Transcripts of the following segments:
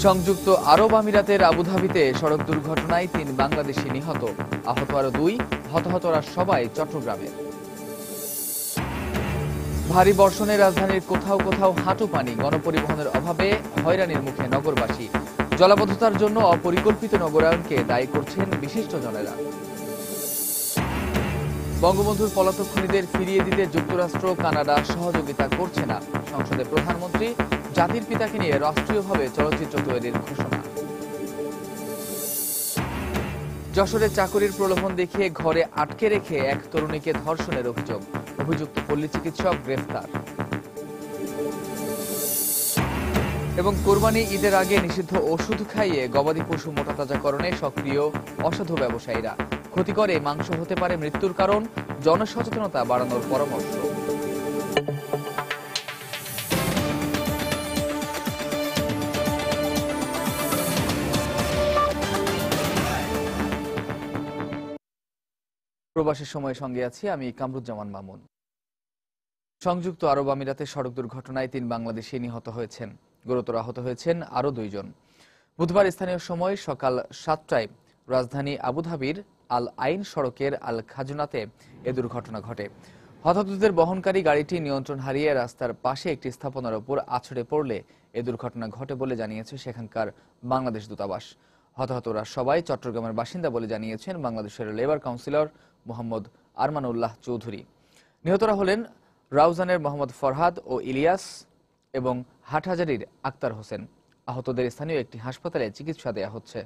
সংযুক্ত আরব আমিরাতের আবুধাবিতে সড়ক দুর্ঘটনায় ৩ বাংলাদেশি নিহত, আহত আরো ২। হতাহতরা সবাই চট্টগ্রামের। ভারী বর্ষণে রাজধানীর কোথাও কোথাও হাঁটু পানি, গণপরিবহনের অভাবে হয়রানির মুখে নগরবাসী। জলাবদ্ধতার জন্য অপরিকল্পিত নগরায়নকে দায়ী করছেন বিশিষ্টজনেরা। বঙ্গবন্ধুর পলাতক খুনিদের ফিরিয়ে দিতে যুক্তরাষ্ট্র, কানাডা সহযোগিতা করছে না। সংসদে প্রধানমন্ত্রী জাতির পিতাকে নিয়ে রাষ্ট্রীয়ভাবে চলচ্চিত্র তৈরির ঘোষণা। যশোরে চাকরির প্রলোভন দেখিয়ে ঘরে আটকে রেখে এক তরুণীকে ধর্ষণের অভিযোগ, অভিযুক্ত পল্লী চিকিৎসক গ্রেফতার। এবং কোরবানি ঈদের আগে নিষিদ্ধ ওষুধ খাইয়ে গবাদি পশু মোটাতাজাকরণে সক্রিয় অসাধু ব্যবসায়ীরা। ক্ষতিকর এই মাংস হতে পারে মৃত্যুর কারণ, জনসচেতনতা বাড়ানোর পরামর্শ। প্রবাসের সময় সঙ্গে আছি আমি কামরুজ্জামান মামুন। সংযুক্ত আরব আমিরাতে সড়ক দুর্ঘটনায় ৩ বাংলাদেশি নিহত হয়েছেন, গুরুতর আহত হয়েছেন আরো ২ জন। বুধবার স্থানীয় সময় সকাল ৭টায় রাজধানী আবুধাবির আল আইন সড়কের আল খাজুনাতে এ দুর্ঘটনা ঘটে। হতাহতদের বহনকারী গাড়িটি নিয়ন্ত্রণ হারিয়ে রাস্তার পাশে একটি স্থাপনার উপর আছড়ে পড়লে এ দুর্ঘটনা ঘটে বলে জানিয়েছে সেখানকার বাংলাদেশ দূতাবাস। হতাহতরা সবাই চট্টগ্রামের বাসিন্দা বলে জানিয়েছেন বাংলাদেশের লেবার কাউন্সিলর মোহাম্মদ আরমানুল্লাহ চৌধুরী। নিহতরা হলেন রাউজানের মোহাম্মদ ফরহাদ ও ইলিয়াস এবং হাটহাজারীর আক্তার হোসেন। আহতদের স্থানীয় একটি হাসপাতালে চিকিৎসা দেয়া হচ্ছে।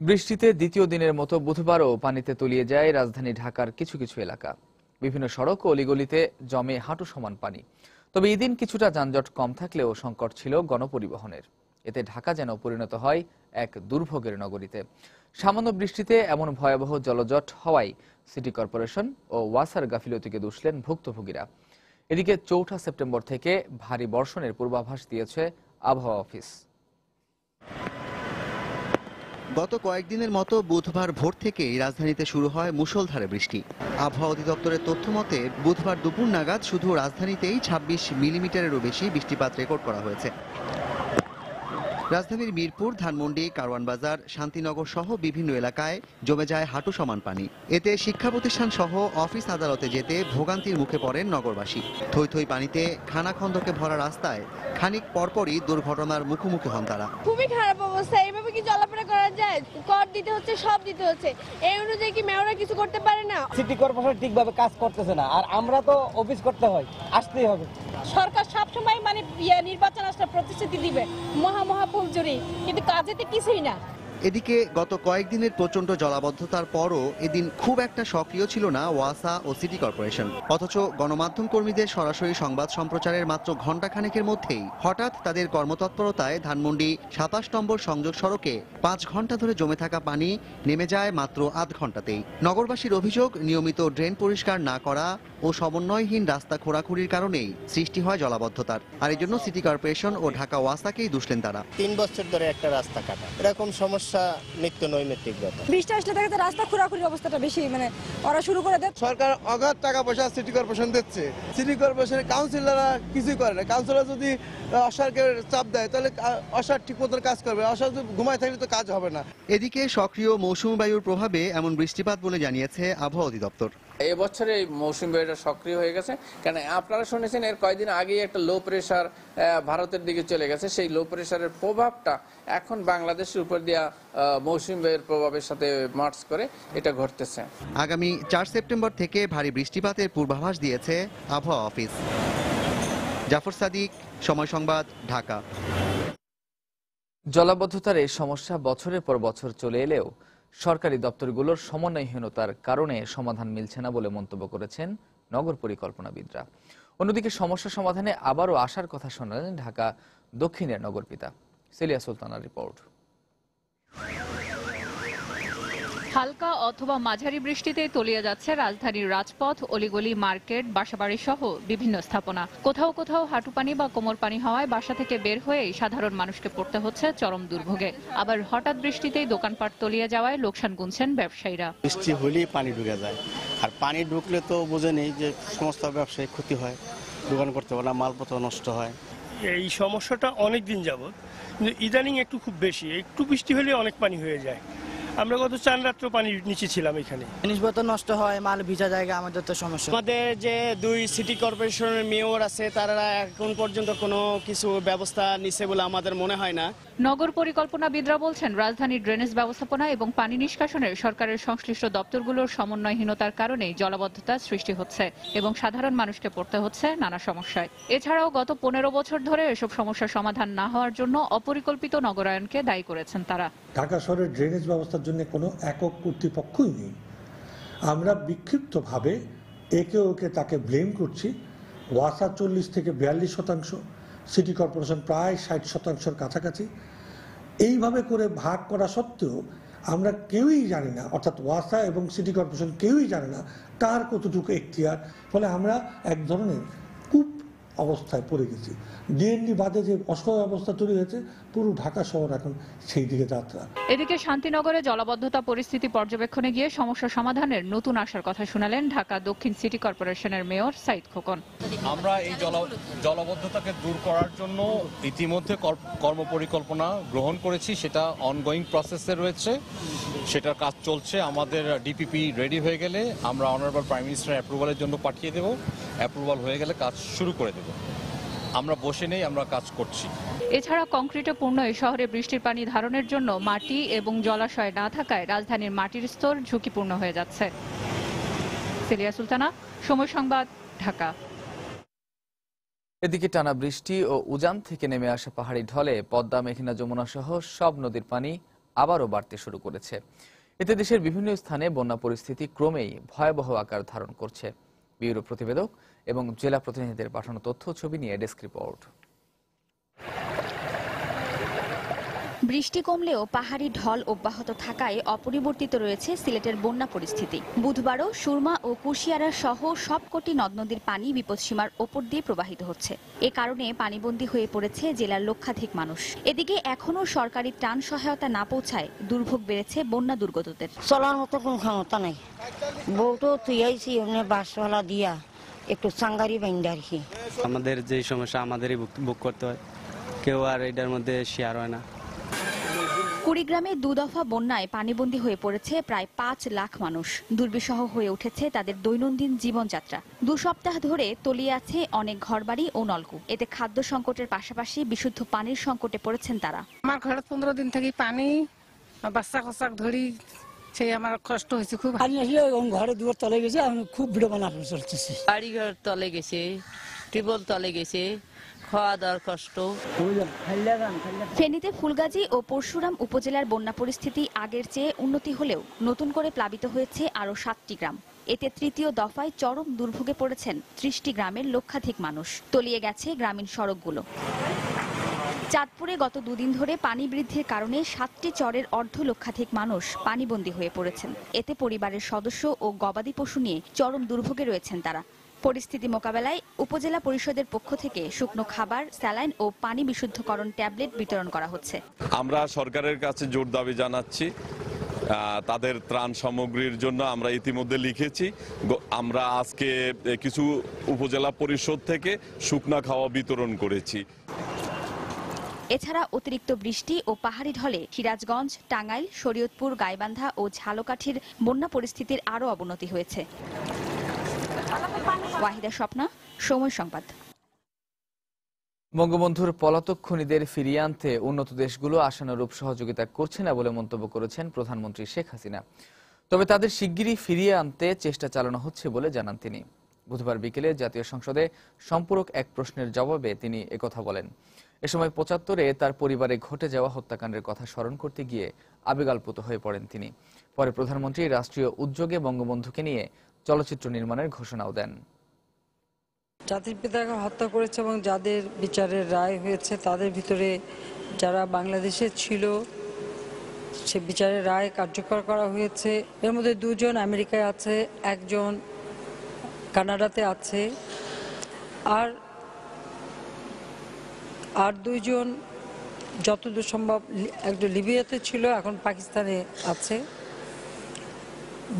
বৃষ্টিতে দ্বিতীয় দিনের মতো বুধবারও পানিতে তলিয়ে যায় রাজধানী ঢাকার কিছু কিছু এলাকা। বিভিন্ন সড়ক ও অলিগলিতে জমে হাঁটু সমান পানি। তবে এদিন কিছুটা যানজট কম থাকলেও সংকট ছিল গণপরিবহনের। এতে ঢাকা যেন পরিণত হয় এক দুর্ভোগের নগরীতে। সামান্য বৃষ্টিতে এমন ভয়াবহ জলজট হওয়ায় সিটি কর্পোরেশন ও ওয়াসার গাফিলতিকে দুষলেন ভুক্তভোগীরা। এদিকে ৪ঠা সেপ্টেম্বর থেকে ভারী বর্ষণের পূর্বাভাস দিয়েছে আবহাওয়া অফিস। গত কয়েকদিনের মতো বুধবার ভোর থেকেই রাজধানীতে শুরু হয় মুষলধারে বৃষ্টি। আবহাওয়া অধিদপ্তরের তথ্য মতে বুধবার দুপুর নাগাদ শুধু রাজধানীতেই ২৬ মিলিমিটারেরও বেশি বৃষ্টিপাত রেকর্ড করা হয়েছে। রাজধানীর মিরপুর, ধানমন্ডি, কারওয়ান বাজার, শান্তিনগর সহ বিভিন্ন এলাকায় জমে যায় হাঁটু সমান পানি। এতে শিক্ষা প্রতিষ্ঠান সহ অফিস আদালতে যেতে ভোগান্তির মুখে পড়েন নগরবাসী। থই থই পানিতে খানাখন্দকে ভরা রাস্তায় খানিক পরপরই দুর্ঘটনার মুখোমুখি হন তারা। খুবই খারাপ অবস্থা, এইভাবে কি চলাফেরা করা যায়? কর দিতে হচ্ছে, সব দিতে হচ্ছে, এই অনুযায়ী কি মেয়ররা কিছু করতে পারে না? সিটি কর্পোরেশন ঠিকভাবে কাজ করতেছে না, আর আমরা তো অফিস করতে হয়, আসতেই হবে। সরকার সবসময় নির্বাচন আসলে প্রতিশ্রুতি দিবে মহা ফুলঝুরি, কিন্তু কাজেতে কিছুই না। এদিকে গত কয়েকদিনের প্রচন্ড জলাবদ্ধতার পরও এদিন খুব একটা সক্রিয় ছিল না ওয়াসা ও সিটি কর্পোরেশন। অথচ গণমাধ্যম কর্মীদের সরাসরি সংবাদ সম্প্রচারের মাত্র ঘণ্টাখানেকের মধ্যেই হঠাৎ তাদের কর্মতৎপরতায় ধানমন্ডি ২৭ নম্বর সংযোগ সড়কে ৫ ঘণ্টা ধরে জমে থাকা পানি নেমে যায় মাত্র আধ ঘণ্টাতেই। নগরবাসীর অভিযোগ, নিয়মিত ড্রেন পরিষ্কার না করা ও সমন্বয়হীন রাস্তা খোঁড়াখুড়ির কারণেই সৃষ্টি হয় জলাবদ্ধতার। আর এই জন্য সিটি কর্পোরেশন ও ঢাকা ওয়াসাকেই দুষলেন তারা। ৩ বছর ধরে একটা রাস্তা কাটা, এরকম সমস্যা নিত্য নৈমিত্তিক ব্যাপার। বৃষ্টি আসলে দেখা যায় রাস্তা খোঁড়াখুড়ির অবস্থাটা বেশি ওরা শুরু করে দেয়। সরকার অগাধ টাকা পয়সা সিটি কর্পোরেশন দিচ্ছে, সিটি কর্পোরেশনের কাউন্সিলররা কিছুই করে না। কাউন্সিলর যদি অসারকে চাপ দেয় তাহলে অসার ঠিক মতো কাজ করবে, অসার যদি ঘুমায় থাকলে তো কাজ হবে না। এদিকে সক্রিয় মৌসুমী বায়ুর প্রভাবে এমন বৃষ্টিপাত বলে জানিয়েছে আবহাওয়া অধিদপ্তর। এবছরে এই মৌসুমী বায়ুটা সক্রিয় হয়ে গেছে, কারণ আপনারা শুনেছেন এর কয়েকদিন আগেই একটা লো প্রেশার ভারতের দিকে চলে গেছে। সেই লো প্রেশারের প্রভাবটা এখন বাংলাদেশের উপর দিয়া মৌসুমী বায়ুর প্রভাবের সাথে মার্চ করে এটা ঘটতেছে। আগামী ৪ সেপ্টেম্বর থেকে ভারী বৃষ্টিপাতের পূর্বাভাস দিয়েছে আবহাওয়া অফিস। জাফর সাদিক, সময় সংবাদ, ঢাকা। জলাবদ্ধতার এই সমস্যা বছরের পর বছর চলে এলেও সরকারি দপ্তরগুলোর সমন্বয়হীনতার কারণে সমাধান মিলছে না বলে মন্তব্য করেছেন নগর পরিকল্পনাবিদরা। অন্যদিকে সমস্যা সমাধানে আবারও আসার কথা শোনালেন ঢাকা দক্ষিণের নগরপিতা। সেলিয়া সুলতানার রিপোর্ট। হালকা অথবা মাঝারি বৃষ্টিতে তলিয়ে যাচ্ছে রাজধানীর রাজপথ, অলিগলি, মার্কেট, বাসাবাড়ি সহ বিভিন্ন স্থাপনা। কোথাও কোথাও হাঁটু পানি বা কোমর পানি হওয়ায় বাসা থেকে বের হয়েই সাধারণ মানুষকে পড়তে হচ্ছে চরম দুর্ভোগে। আবার হঠাৎ বৃষ্টিতেই দোকানপাট তলিয়ে যাওয়ায় লোকসান গুনছেন ব্যবসায়ীরা। বৃষ্টি হলেই পানি ঢুকে যায়, আর পানি ঢুকলে তো বোঝেনি যে সমস্ত ব্যবসায় ক্ষতি হয়, দোকান করতে পারে না, মালপত্র নষ্ট হয়। এই সমস্যাটা অনেক দিন যাবত, কিন্তু ইদানিং একটু খুব বেশি, একটু বৃষ্টি হলে অনেক পানি হয়ে যায়। আমরা গত 4 রাত্র পানির নিচে ছিলাম এখানে। জিনিসপত্র নষ্ট হয়, মাল ভিজা জায়গা, আমাদের তো সমস্যা। আমাদের যে 2 সিটি কর্পোরেশনের মেয়র আছে তারা এখন পর্যন্ত কোনো কিছু ব্যবস্থা নিছে বলে আমাদের মনে হয় না। নগর পরিকল্পনাবিদরা বলছেন, রাজধানীর ড্রেনেজ ব্যবস্থাপনা এবং পানি নিষ্কাশনের সরকারের সংশ্লিষ্ট দপ্তরগুলোর সমন্বয়হীনতার কারণেই জলাবদ্ধতা সৃষ্টি হচ্ছে এবং সাধারণ মানুষকে পড়তে হচ্ছে নানা সমস্যায়। এছাড়াও গত 15 বছর ধরে এসব সমস্যার সমাধান না হওয়ার জন্য অপরিকল্পিত নগরায়নকে দায়ী করেছেন তারা। ঢাকা শহরের ড্রেনেজ ব্যবস্থার জন্য কোনো একক কর্তৃপক্ষই নেই। আমরা বিক্ষিপ্তভাবে একে ওকে তাকে ব্লেম করছি। ওয়াসা 40 থেকে 42%, সিটি কর্পোরেশন প্রায় 60%-র কাছাকাছি। এইভাবে করে ভাগ করা সত্ত্বেও আমরা কেউই জানি না, অর্থাৎ ওয়াসা এবং সিটি কর্পোরেশন কেউই জানে না কার কতটুকু এখতিয়ার। ফলে আমরা এক ধরনের কূপ অবস্থায় পড়ে গেছি। ডিএনডি বাদে যে অসহায় অবস্থা তৈরি হয়েছে, পুরো ঢাকা শহর এখন সেই দিকে যাত্রা। এদিকে শান্তিনগরে জলাবদ্ধতা পরিস্থিতি পর্যবেক্ষণে গিয়ে সমস্যা সমাধানের নতুন আশার কথা শোনালেন ঢাকা দক্ষিণ সিটি কর্পোরেশনের মেয়র সাইদ খোকন। আমরা এই জলাবদ্ধতাকে দূর করার জন্য ইতিমধ্যে কর্মপরিকল্পনা গ্রহণ করেছি, সেটা অনগোয়িং প্রসেসে রয়েছে, সেটার কাজ চলছে। আমাদের ডিপিপি রেডি হয়ে গেলে আমরা অনারেবল প্রাইম মিনিস্টার অ্যাপ্রুভালের জন্য পাঠিয়ে দেব, অ্যাপ্রুভাল হয়ে গেলে কাজ শুরু করে দেব। আমরা বসে নেই, আমরা কাজ করছি। এছাড়া কংক্রিটে পূর্ণ এই শহরে বৃষ্টির পানি ধারণের জন্য মাটি এবং জলাশয় না থাকায় রাজধানীর মাটির স্তর ঝুঁকিপূর্ণ হয়ে যাচ্ছে। সেলিয়া সুলতানা, সময় সংবাদ, ঢাকা। এদিকে টানা বৃষ্টি ও উজান থেকে নেমে আসা পাহাড়ি ঢলে পদ্মা, মেঘনা, যমুনা সহ সব নদীর পানি আবারও বাড়তে শুরু করেছে। এতে দেশের বিভিন্ন স্থানে বন্যা পরিস্থিতি ক্রমেই ভয়াবহ আকার ধারণ করছে। ব্যুরো প্রতিবেদক এবং জেলা প্রতিনিধিদের পাঠানো তথ্য ছবি নিয়ে ডেস্ক রিপোর্ট। বৃষ্টি কমলেও পাহাড়ি ঢল অব্যাহত থাকায় অপরিবর্তিত রয়েছে সিলেটের বন্যা পরিস্থিতি। বুধবারও সুরমা ও কুশিয়ারা সহ সবকটি নদ নদীর পানি বিপদসীমার ওপর দিয়ে প্রবাহিত হচ্ছে। এ কারণে পানিবন্দী হয়ে পড়েছে জেলার লক্ষাধিক মানুষ। এদিকে এখনো সরকারি ত্রাণ সহায়তা না পৌঁছায় দুর্ভোগ বেড়েছে বন্যা দুর্গতদের। চলার মতো কোন ক্ষমতা নাই, বউটো তুই আইছি এমনি বাসওয়ালা দিয়া একটু সাঙ্গারি বাইন্দা আর কি। আমাদের যে সমস্যা আমাদেরই বুক করতে হয়, কেউ আর এটার মধ্যে শেয়ার হয় না। কুড়িগ্রামে 2 দফা বন্যায় পানিবন্দী হয়ে পড়েছে প্রায় 5 লাখ মানুষ। দুর্বিষহ হয়ে উঠেছে তাদের দৈনন্দিন জীবনযাত্রা। 2 সপ্তাহ ধরে তলিয়ে আছে অনেক ঘরবাড়ি ও নলকূপ। এতে খাদ্য সংকটের পাশাপাশি বিশুদ্ধ পানির সংকটে পড়েছেন তারা। আমার ঘরে 15 দিন থেকে পানি, বাচ্চা খসাক ধরি, সেই আমার কষ্ট হয়েছে খুব। পানি আসলে ঘরে দুয়ার তলে গেছে, খুব ভিড় বানানো চলতেছে। বাড়ি ঘর তলে গেছে, টিউবওয়েল তলে গেছে, খাওয়া দাওয়ার কষ্ট। ফেনীতে ফুলগাজী ও পরশুরাম উপজেলার বন্যা পরিস্থিতি আগের চেয়ে উন্নতি হলেও নতুন করে প্লাবিত হয়েছে আরও 7টি গ্রাম। এতে তৃতীয় দফায় চরম দুর্ভোগে পড়েছেন 30টি গ্রামের লক্ষাধিক মানুষ। তলিয়ে গেছে গ্রামীণ সড়কগুলো। চাঁদপুরে গত 2 দিন ধরে পানি বৃদ্ধির কারণে 7টি চরের অর্ধলক্ষাধিক মানুষ পানিবন্দী হয়ে পড়েছেন। এতে পরিবারের সদস্য ও গবাদি পশু নিয়ে চরম দুর্ভোগে রয়েছেন তারা। পরিস্থিতি মোকাবেলায় উপজেলা পরিষদের পক্ষ থেকে শুকনো খাবার, স্যালাইন ও পানি বিশুদ্ধকরণ ট্যাবলেট বিতরণ করা হচ্ছে। আমরা সরকারের কাছে জোর দাবি জানাচ্ছি, তাদের ত্রাণ সামগ্রীর জন্য আমরা ইতিমধ্যে লিখেছি। আমরা আজকে কিছু উপজেলা পরিষদ থেকে শুকনা খাওয়া বিতরণ করেছি। এছাড়া অতিরিক্ত বৃষ্টি ও পাহাড়ি ঢলে সিরাজগঞ্জ, টাঙ্গাইল, শরীয়তপুর, গাইবান্ধা ও ঝালকাঠির বন্যা পরিস্থিতির আরও অবনতি হয়েছে। ওয়াহিদা স্বপ্না, সময় সংবাদ। বঙ্গবন্ধুর পলাতক খনিদের ফিরিয়ে আনতে উন্নত দেশগুলো আশানুরূপ সহযোগিতা করছে না বলে মন্তব্য করেছেন প্রধানমন্ত্রী শেখ হাসিনা। তবে তাদের শিগগিরই ফিরিয়ে আনতে চেষ্টা চালানো হচ্ছে বলে জানান তিনি। বুধবার বিকেলে জাতীয় সংসদে সম্পূরক এক প্রশ্নের জবাবে তিনি একথা বলেন। এ সময় 75-এ তার পরিবারে ঘটে যাওয়া হত্যাকাণ্ডের কথা স্মরণ করতে গিয়ে আবেগাপ্লুত হয়ে পড়েন তিনি। পরে প্রধানমন্ত্রী রাষ্ট্রীয় উদ্যোগে বঙ্গবন্ধুকে নিয়ে চলচ্চিত্র নির্মাণের ঘোষণাও দেন। জাতির পিতাকে হত্যা করেছে এবং যাদের বিচারের রায় হয়েছে তাদের ভিতরে যারা বাংলাদেশে ছিল সে বিচারের রায় কার্যকর করা হয়েছে। এর মধ্যে 2 জন আমেরিকায় আছে, 1 জন কানাডাতে আছে, আর 2 জন যতদূর সম্ভব একজন লিবিয়াতে ছিল, এখন পাকিস্তানে আছে।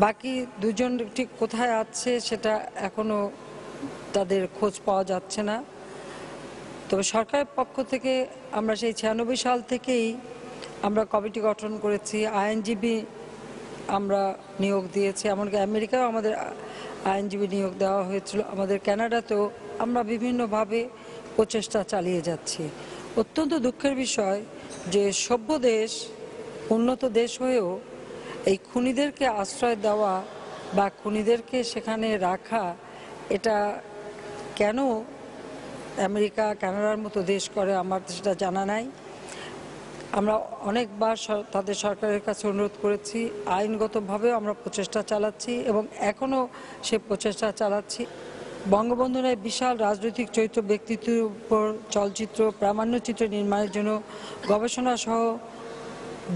বাকি দুজন ঠিক কোথায় আছে সেটা এখনো তাদের খোঁজ পাওয়া যাচ্ছে না। তবে সরকারের পক্ষ থেকে আমরা সেই 96 সাল থেকেই আমরা কমিটি গঠন করেছি, আইনজীবী আমরা নিয়োগ দিয়েছি, এমনকি আমেরিকাও আমাদের আইনজীবী নিয়োগ দেওয়া হয়েছিল, আমাদের কানাডাতেও আমরা বিভিন্নভাবে প্রচেষ্টা চালিয়ে যাচ্ছি। অত্যন্ত দুঃখের বিষয় যে সভ্য দেশ, উন্নত দেশ হয়েও এই খুনিদেরকে আশ্রয় দেওয়া বা খুনিদেরকে সেখানে রাখা, এটা কেন আমেরিকা কানাডার মতো দেশ করে আমার সেটা জানা নাই। আমরা অনেকবার তাদের সরকারের কাছে অনুরোধ করেছি, আইনগতভাবেও আমরা প্রচেষ্টা চালাচ্ছি এবং এখনও সে প্রচেষ্টা চালাচ্ছি। বঙ্গবন্ধুর এই বিশাল রাজনৈতিক চরিত্র ব্যক্তিত্বের উপর চলচ্চিত্র, প্রামাণ্যচিত্র নির্মাণের জন্য গবেষণা সহ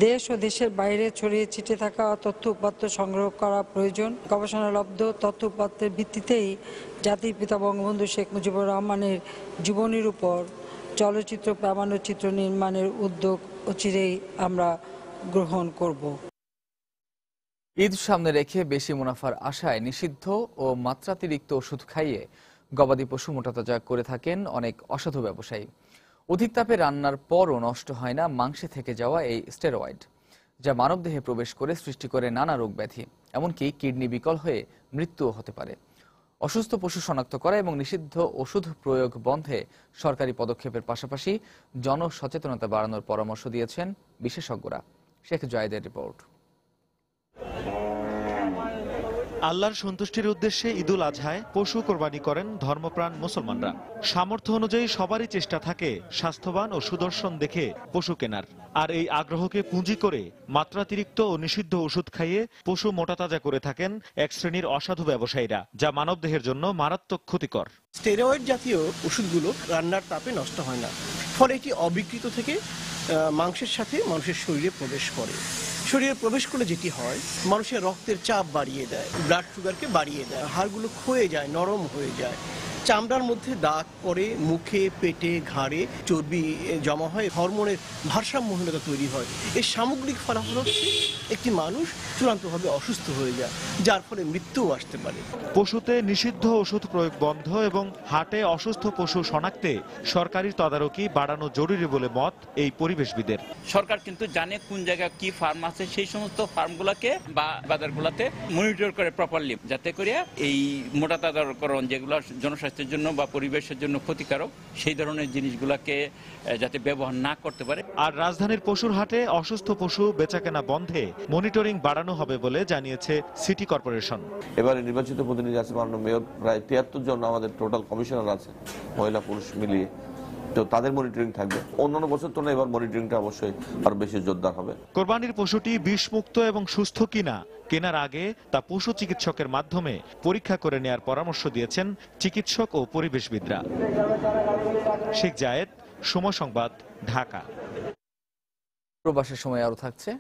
দেশ ও দেশের বাইরে ছড়িয়ে ছিটিয়ে থাকা তথ্য উপাত্ত সংগ্রহ করা প্রয়োজন। গবেষণালব্ধ তথ্য উপাত্তের ভিত্তিতেই জাতির পিতা বঙ্গবন্ধু শেখ মুজিবুর রহমানের জীবনীর উপর চলচ্চিত্র, প্রামাণ্যচিত্র নির্মাণের উদ্যোগ অচিরেই আমরা গ্রহণ করব। ঈদ সামনে রেখে বেশি মুনাফার আশায় নিষিদ্ধ ও মাত্রাতিরিক্ত ওষুধ খাইয়ে গবাদি পশু মোটাতাজা করে থাকেন অনেক অসাধু ব্যবসায়ী। অধিক তাপে রান্নার পরও নষ্ট হয় না মাংসে থেকে যাওয়া এই স্টেরয়েড, যা মানবদেহে প্রবেশ করে সৃষ্টি করে নানা রোগ ব্যাধি, এমনকি কিডনি বিকল হয়ে মৃত্যুও হতে পারে। অসুস্থ পশু শনাক্ত করা এবং নিষিদ্ধ ওষুধ প্রয়োগ বন্ধে সরকারি পদক্ষেপের পাশাপাশি জনসচেতনতা বাড়ানোর পরামর্শ দিয়েছেন বিশেষজ্ঞরা। শেখ জায়েদের রিপোর্ট। আল্লাহর সন্তুষ্টির উদ্দেশ্যে ঈদুল আজহায় পশু কোরবানি করেন ধর্মপ্রাণ মুসলমানরা। সামর্থ্য অনুযায়ী সবারই চেষ্টা থাকে স্বাস্থ্যবান ও সুদর্শন দেখে পশু কেনার, আর এই আগ্রহকে পুঁজি করে মাত্রাতিরিক্ত ও নিষিদ্ধ ওষুধ খাইয়ে পশু মোটাতাজা করে থাকেন এক শ্রেণীর অসাধু ব্যবসায়ীরা, যা মানবদেহের জন্য মারাত্মক ক্ষতিকর। স্টেরয়েড জাতীয় ওষুধগুলো রান্নার তাপে নষ্ট হয় না, ফলে এটি অবিকৃত থেকে মাংসের সাথে মানুষের শরীরে প্রবেশ করে। শরীরে প্রবেশ করলে যেটি হয়, মানুষের রক্তের চাপ বাড়িয়ে দেয়, ব্লাড সুগারকে বাড়িয়ে দেয়, হাড়গুলো ক্ষয়ে যায়, নরম হয়ে যায়, চামড়ার মধ্যে দাগ পড়ে, মুখে, পেটে, ঘাড়ে চর্বি জমা হয়, হরমোনের ভারসাম্যহীনতা তৈরি হয়। এর সামগ্রিক ফলাফল হচ্ছে একটি মানুষ চূড়ান্তভাবে অসুস্থ হয়ে যায়, যার ফলে মৃত্যুও আসতে পারে। পশুতে নিষিদ্ধ ওষুধ প্রয়োগ বন্ধ এবং হাটে অসুস্থ পশু শনাক্তে সরকারি তদারকি বাড়ানো জরুরি বলে মত এই পরিবেশবিদের। সরকার কিন্তু জানে কোন জায়গায় কি ফার্ম আছে, সেই সমস্ত ফার্মগুলোকে বা বাজারগুলোতে মনিটর করে প্রপারলি, যাতে করে এই মোটাতাজাকরণ যেগুলো জনস্বাস্থ্যের জন্য বা পরিবেশের জন্য ক্ষতিকারক, সেই ধরনের জিনিসগুলোকে যাতে ব্যবহার না করতে পারে। আর রাজধানীর পশুর হাটে অসুস্থ পশু বেচাকেনা বন্ধে মনিটরিং বাড়ানো হবে বলে জানিয়েছে সিটি কর্পোরেশন। এবারে নির্বাচিত প্রতিনিধি আছে মাননীয় মেয়র, প্রায় 73 জন আমাদের টোটাল কমিশনার আছে, মহিলা পুরুষ মিলিয়ে, তো তাদের মনিটরিং থাকবে। অন্যান্য বছর তুলনায় এবার মনিটরিংটা অবশ্যই আরো বেশি জোরদার হবে। কোরবানির পশুটি বিষমুক্ত এবং সুস্থ কিনা কেনার আগে তা পশু চিকিৎসকের মাধ্যমে পরীক্ষা করে নেয়ার পরামর্শ দিয়েছেন চিকিৎসক ও পরিবেশবিদরা। শেখ জায়েদ, সময় সংবাদ, ঢাকা। প্রবাসের সময় আরো থাকছে।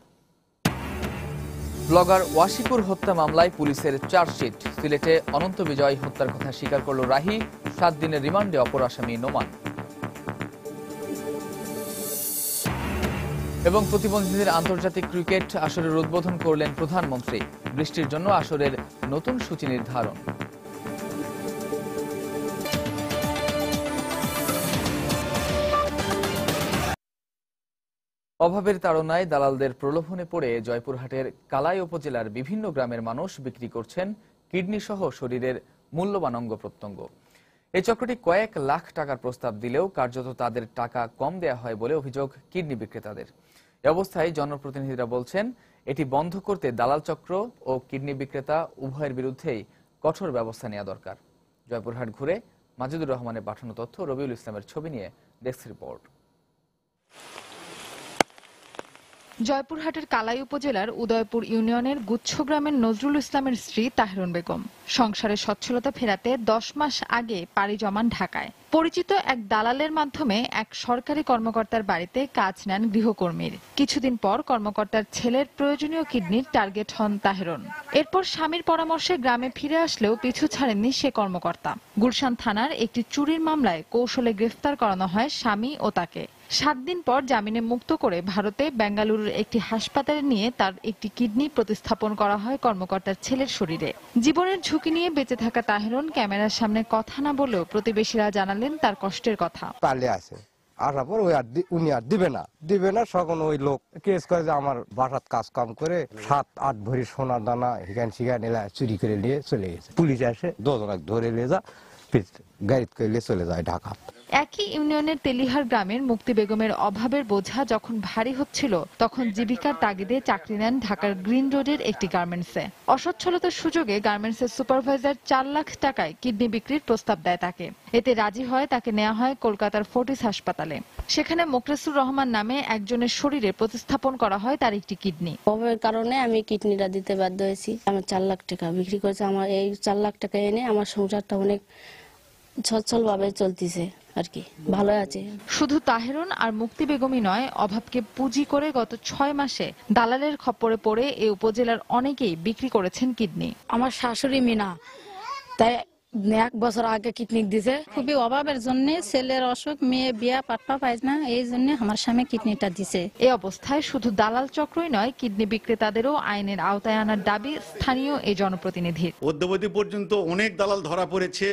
ব্লগার ওয়াশিকুর হত্যা মামলায় পুলিশের চার্জশিট। সিলেটে অনন্ত বিজয় হত্যার কথা স্বীকার করল রাহি। 7 দিনের রিমান্ডে অপর আসামি নোমান। এবং প্রতিবন্ধীদের আন্তর্জাতিক ক্রিকেট আসরের উদ্বোধন করলেন প্রধানমন্ত্রী। বৃষ্টির জন্য আসরের নতুন সূচি নির্ধারণ। অভাবের তাড়নায় দালালদের প্রলোভনে পড়ে জয়পুরহাটের কালাই উপজেলার বিভিন্ন গ্রামের মানুষ বিক্রি করছেন কিডনি সহ শরীরের মূল্যবান অঙ্গ প্রত্যঙ্গ। এই চক্রটি কয়েক লাখ টাকার প্রস্তাব দিলেও কার্যত তাদের টাকা কম দেয়া হয় বলে অভিযোগ কিডনি বিক্রেতাদের। এ অবস্থায় জনপ্রতিনিধিরা বলছেন, এটি বন্ধ করতে দালাল চক্র ও কিডনি বিক্রেতা উভয়ের বিরুদ্ধেই কঠোর ব্যবস্থা নেওয়া দরকার। জয়পুরহাট ঘুরে মাজিদুর রহমানের পাঠানো তথ্য, রবিউল ইসলামের ছবি নিয়ে ডেস্ক রিপোর্ট। জয়পুরহাটের কালাই উপজেলার উদয়পুর ইউনিয়নের গুচ্ছ গ্রামের নজরুল ইসলামের স্ত্রী তাহেরুন বেগম সংসারে সচ্ছলতা ফেরাতে 10 মাস আগে পাড়ি জমান ঢাকায়। পরিচিত এক দালালের মাধ্যমে এক সরকারি কর্মকর্তার বাড়িতে কাজ নেন গৃহকর্মীর। কিছুদিন পর কর্মকর্তার ছেলের প্রয়োজনীয় কিডনির টার্গেট হন তাহেরন। এরপর স্বামীর পরামর্শে গ্রামে ফিরে আসলেও পিছু ছাড়েননি সে কর্মকর্তা। গুলশান থানার একটি চুরির মামলায় কৌশলে গ্রেফতার করানো হয় স্বামী ও তাকে। 7 দিন পর জামিনে মুক্ত করে ভারতে বেঙ্গালুরুর একটি হাসপাতালে নিয়ে তার একটি কিডনি প্রতিস্থাপন করা হয় কর্মকর্তার ছেলের শরীরে। জীবনের ঝুঁকি নিয়ে বেঁচে থাকা তাহেরন ক্যামেরার সামনে কথা না বলেও প্রতিবেশীরা জানালেন তার কষ্টের কথা। পালিয়ে আসে, আসার পর উনি আর দিবে না তখন ওই লোক কেস করে যে আমার বাসাত কাজ কাম করে 7-8 ভরি সোনার দানা হিগান শিগান এলা চুরি করে নিয়ে চলে গেছে। পুলিশ আসে 2 জনক ধরে নিয়ে যা গাড়িতে করে চলে যায় ঢাকা। একই ইউনিয়নের তেলিহার গ্রামের মুক্তি বেগমের অভাবের বোঝা যখন ভারী হচ্ছিল তখন জীবিকার তাগিদে চাকরি নেন ঢাকার গ্রিন রোডের একটি গার্মেন্টসে। অসচ্ছলতার সুযোগে গার্মেন্টসের সুপারভাইজার 4 লাখ টাকায় কিডনি বিক্রির প্রস্তাব দেয় তাকে। এতে রাজি হয় তাকে নেওয়া হয় কলকাতার ফোর্টিস হাসপাতালে। সেখানে মোকলেসুর রহমান নামে একজনের শরীরে প্রতিস্থাপন করা হয় তার একটি কিডনি। অভাবের কারণে আমি কিডনিটা দিতে বাধ্য হয়েছি। আমার 4 লাখ টাকা বিক্রি করেছে। আমার এই 4 লাখ টাকা এনে আমার সংসারটা অনেক সচ্ছল ভাবে চলতেছে আর কি, ভালো আছে। শুধু তাহেরন আর মুক্তি বেগমই নয়, অভাবকে পুঁজি করে গত 6 মাসে দালালের খপ্পরে পড়ে এই উপজেলার অনেকেই বিক্রি করেছেন কিডনি। আমার শাশুড়ি মিনা তাই 1 বছর আগে কিডনি দিছে। খুবই অভাবের জন্য, ছেলের অসুখ, মেয়ে বিয়া পাটপা পায় না, এই জন্য আমার স্বামী কিডনিটা দিছে। এই অবস্থায় শুধু দালাল চক্রই নয়, কিডনি বিক্রেতাদেরও আইনের আওতায় আনার দাবি স্থানীয় এই জনপ্রতিনিধির। অদ্যাবধি পর্যন্ত অনেক দালাল ধরা পড়েছে।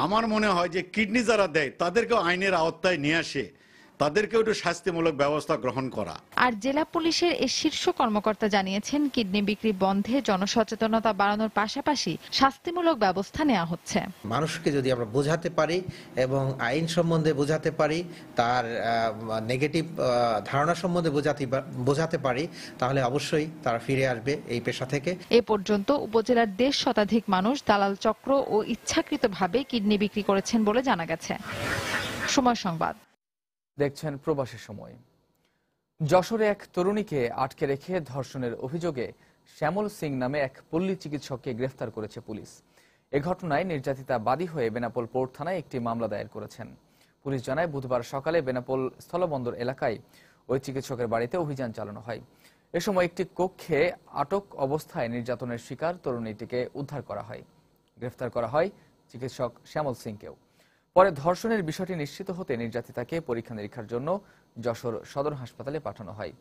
আমার মনে হয় যে কিডনি যারা দেয় তাদেরকেও আইনের আওতায় নিয়ে আসে, তাদেরকেও একটু শাস্তিমূলক ব্যবস্থা গ্রহণ করা। আর জেলা পুলিশের এই শীর্ষ কর্মকর্তা জানিয়েছেন, কিডনি বিক্রি বন্ধে জনসচেতনতা বাড়ানোর পাশাপাশি শাস্তিমূলক ব্যবস্থা নেওয়া হচ্ছে। মানুষকে যদি আমরা বোঝাতে পারি এবং আইন সম্বন্ধে বোঝাতে পারি, তার নেগেটিভ ধারণা সম্বন্ধে বোঝাতে পারি, তাহলে অবশ্যই তারা ফিরে আসবে এই পেশা থেকে। এ পর্যন্ত উপজেলার 1.5 শতাধিক মানুষ দালাল চক্র ও ইচ্ছাকৃতভাবে কিডনি বিক্রি করেছেন বলে জানা গেছে। সময় সংবাদ দেখছেন প্রবাসী সময়। যশোরে এক তরুণীকে আটকে রেখে ধর্ষণের অভিযোগে শ্যামল সিং নামে এক পল্লী চিকিৎসককে গ্রেফতার করেছে পুলিশ। এ ঘটনায় নির্যাতিতা বাদী হয়ে বেনাপোল পোর্ট থানায় একটি মামলা দায়ের করেছেন। পুলিশ জানায়, বুধবার সকালে বেনাপোল স্থলবন্দর এলাকায় ওই চিকিৎসকের বাড়িতে অভিযান চালানো হয়। এ সময় একটি কক্ষে আটক অবস্থায় নির্যাতনের শিকার তরুণীটিকে উদ্ধার করা হয়। গ্রেফতার করা হয় চিকিৎসক শ্যামল সিংকেও। পরে ধর্ষণের বিষয়টি নিশ্চিত হতে নির্যাতিতাকে পরীক্ষা নিরীক্ষার জন্য যশোর সদর হাসপাতালে পাঠানো হয়।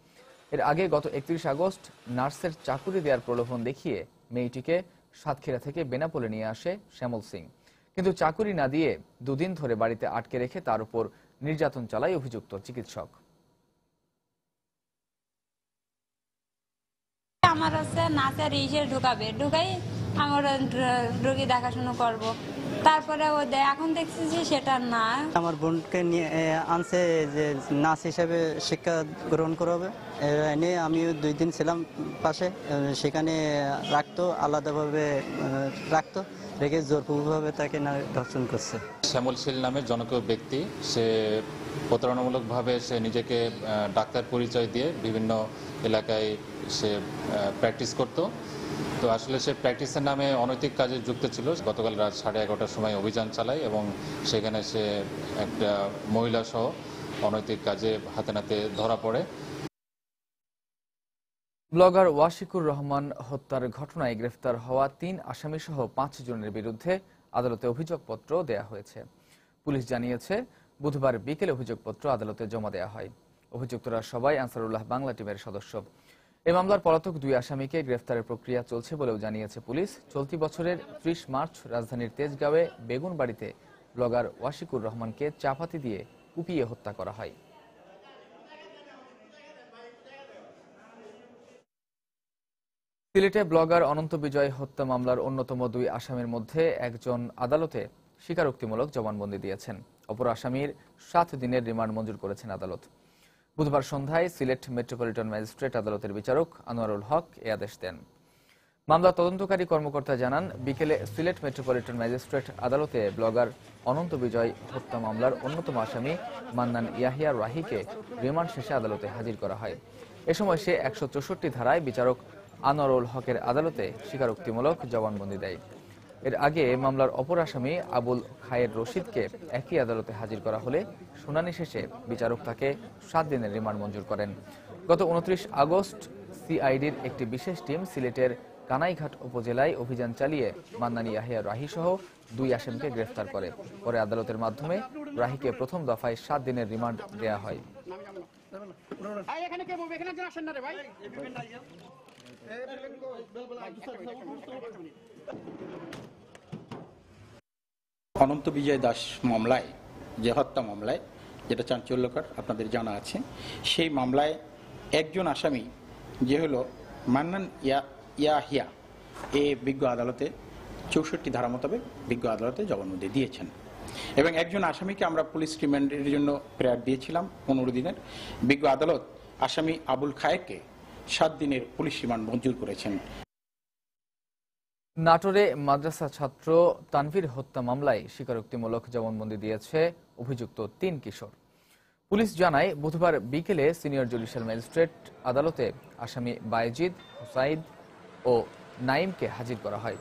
এর আগে গত 31 আগস্ট নার্সের চাকুরি দেওয়ার প্রলোভন দেখিয়ে মেয়েটিকে সাতক্ষীরা থেকে বেনাপোলে নিয়ে আসে শ্যামল সিং, কিন্তু চাকুরি না দিয়ে 2 দিন ধরে বাড়িতে আটকে রেখে তার উপর নির্যাতন চালায় অভিযুক্ত চিকিৎসক। আমার হচ্ছে নাচের ইসে ঢুকাই আমার রোগী দেখাশোনা করব, তারপরে ও এখন দেখছি যে সেটা না। আমার বোনকে নিয়ে আনছে যে নাচ হিসেবে শিক্ষা গ্রহণ করাবে, এনে আমিও 2 দিন ছিলাম পাশে। সেখানে রাখতো, আলাদাভাবে রাখতো, রেখে জোরপূর্বকভাবে তাকে ধর্ষণ করছে। শ্যামল শীল নামের জনপ্রিয় ব্যক্তি, সে প্রতারণামূলকভাবে সে নিজেকে ডাক্তার পরিচয় দিয়ে বিভিন্ন এলাকায় সে প্র্যাকটিস করত। তো আসলে সে প্র্যাকটিসের নামে অনৈতিক কাজে যুক্ত ছিল। গতকাল রাত 11:30টার সময় অভিযান চালায় এবং সেখানে সে একটা মহিলা সহ অনৈতিক কাজে হাতে নাতে ধরা পড়ে। ব্লগার ওয়াশিকুর রহমান হত্যার ঘটনায় গ্রেফতার হওয়া 3 আসামি সহ 5 জনের বিরুদ্ধে আদালতে অভিযোগপত্র দেয়া হয়েছে। পুলিশ জানিয়েছে, বুধবার বিকেলে অভিযোগপত্র আদালতে জমা দেয়া হয়। অভিযুক্তরা সবাই আনসারুল্লাহ বাংলা টিমের সদস্য। এই মামলার পলাতক 2 আসামিকে গ্রেফতারের প্রক্রিয়া চলছে বলেও জানিয়েছে পুলিশ। চলতি বছরের 30 মার্চ রাজধানীর তেজগাঁওয়ে বেগুনবাড়িতে ব্লগার ওয়াশিকুর রহমানকে চাপাতি দিয়ে কুপিয়ে হত্যা করা হয়। সিলেটে ব্লগার অনন্ত বিজয় হত্যা মামলার অন্যতম 2 আসামির মধ্যে একজন আদালতে স্বীকারোক্তিমূলক জবানবন্দি দিয়েছেন। অপর আসামির 7 দিনের রিমান্ড মঞ্জুর করেছেন আদালত। বুধবার সন্ধ্যায় সিলেট মেট্রোপলিটন ম্যাজিস্ট্রেট আদালতের বিচারক আনোয়ারুল হক এ আদেশ দেন। মামলার তদন্তকারী কর্মকর্তা জানান, বিকেলে সিলেট মেট্রোপলিটন ম্যাজিস্ট্রেট আদালতে ব্লগার অনন্ত বিজয় হত্যা মামলার অন্যতম আসামি মান্নান ইয়াহিয়া রাহিকে রিমান্ড শেষে আদালতে হাজির করা হয়। এ সময় সে 164 ধারায় বিচারক আনোয়ারুল হকের আদালতে স্বীকারোক্তিমূলক জবানবন্দি দেয়। এর আগে মামলার অপর আসামি আবুল খায়ের রশিদকে একই আদালতে হাজির করা হলে শুনানি শেষে বিচারক তাকে 7 দিনের রিমান্ড মঞ্জুর করেন। গত 29 আগস্ট সিআইডির একটি বিশেষ টিম সিলেটের কানাইঘাট উপজেলায় অভিযান চালিয়ে মান্নান ইয়াহিয়া রাহি সহ 2 আসামিকে গ্রেফতার করে। পরে আদালতের মাধ্যমে রাহিকে প্রথম দফায় 7 দিনের রিমান্ড দেয়া হয়। অনন্ত বিজয় দাস মামলায়, যে হত্যা মামলায়, যেটা চাঞ্চল্যকর আপনাদের জানা আছে, সেই মামলায় একজন আসামি যে হলো মান্নান ইয়াহিয়া বিজ্ঞ আদালতে 64 ধারা মোতাবেক বিজ্ঞ আদালতে জবানবন্দি দিয়েছেন এবং একজন আসামিকে আমরা পুলিশ রিমান্ডের জন্য প্রেয়ার দিয়েছিলাম 15 দিনের। বিজ্ঞ আদালত আসামি আবুল খায়েরকে 7 দিনের পুলিশ রিমান্ড মঞ্জুর করেছেন। নাটোরে মাদ্রাসা ছাত্র তানভীর হত্যা মামলায় স্বীকারোক্তিমূলক জবানবন্দি দিয়েছে অভিযুক্ত 3 কিশোর। পুলিশ জানায়, বুধবার বিকেলে সিনিয়র জুডিশিয়াল ম্যাজিস্ট্রেট আদালতে আসামি বায়েজিদ, হুসাইদ ও নাইমকে হাজির করা হয়।